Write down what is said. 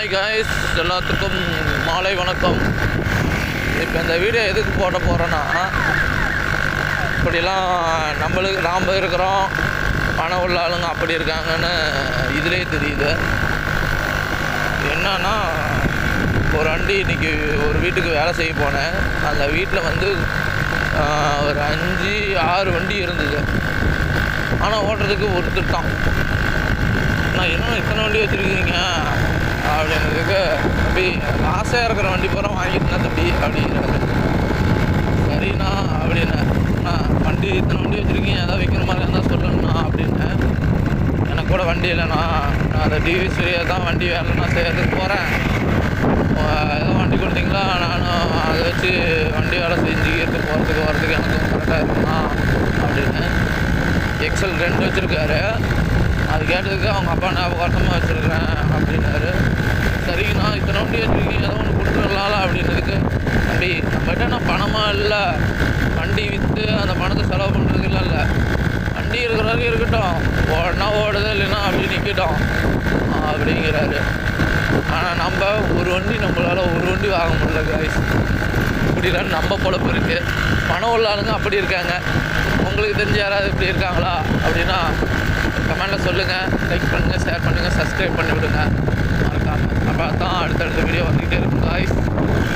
Hi guys, எல்லாத்துக்கும் மாலை வணக்கம். இப்போ இந்த வீடியோ எதுக்கு போட போகிறோன்னா, இப்படிலாம் நாம் இருக்கிறோம், பணம் உள்ள ஆளுங்க அப்படி இருக்காங்கன்னு இதிலே தெரியுது. என்னன்னா, ஒரு வண்டி இன்றைக்கி ஒரு வீட்டுக்கு வேலை செய்ய போனேன். அந்த வீட்டில் ஒரு 5-6 வண்டி இருந்தது. ஆனால் ஓட்டுறதுக்கு ஒருத்தர் தான். நான் என்ன இத்தனை வண்டி வச்சுருக்கீங்க அப்படின்றதுக்கு, அப்படி ஆசையாக இருக்கிற வண்டி பூரா வாங்கிட்டுனா தம்பி அப்படிங்கிறாரு. சரிண்ணா அப்படின்னேன். நான் வண்டி இத்தனை வண்டி வச்சுருக்கீங்க, ஏதாவது வைக்கிற மாதிரி இருந்தால் சொல்லணுண்ணா அப்படின்னேன். எனக்கு கூட வண்டி இல்லைண்ணா, நான் அந்த டிவிஸ்வரியாக தான் வண்டி வேலை நான் செய்யறதுக்கு போகிறேன். ஏதோ வண்டி கொடுத்தீங்களா, நானும் அதை வச்சு வண்டி வேலை செஞ்சுக்கிட்டு போகிறதுக்கு வரதுக்கு எனக்கும் கரெக்டாக இருக்குண்ணா அப்படின்னு. எக்ஸல் 2 வச்சுருக்காரு. அது கேட்டதுக்கு அவங்க அப்பா ஞாபகார்த்தமாக வச்சுருக்கிறேன் அப்படின்னாரு. சரிங்கண்ணா, இத்தனை வண்டி வச்சுருக்கீங்க, ஏதோ ஒன்று கொடுத்துடலாம்ல அப்படின்றதுக்கு, அப்படி நம்மகிட்ட நான் பணமாக இல்லை, வண்டி விற்று அந்த பணத்தை செலவு பண்ணுறதுக்கு இல்லை, வண்டி இருக்கிற வரைக்கும் இருக்கட்டும், ஓடனா ஓடுது, இல்லைன்னா அப்படி நிற்கட்டும் அப்படிங்கிறாரு. ஆனால் நம்ம நம்மளால் ஒரு வண்டி வாங்க முடியல காய்ஸ். இப்படிலாம் நம்ம பொழப்பு இருக்குது. பணம் உள்ள ஆளுங்க அப்படி இருக்காங்க. உங்களுக்கு தெரிஞ்ச யாராவது இப்படி இருக்காங்களா அப்படின்னா கமெண்டில் சொல்லுங்கள். லைக் பண்ணுங்கள், ஷேர் பண்ணுங்கள், சப்ஸ்கிரைப் பண்ணி விடுங்க மறக்காமல். அப்போ தான் அடுத்தடுத்த வீடியோ வந்துக்கிட்டே இருக்கும் காய்ஸ்.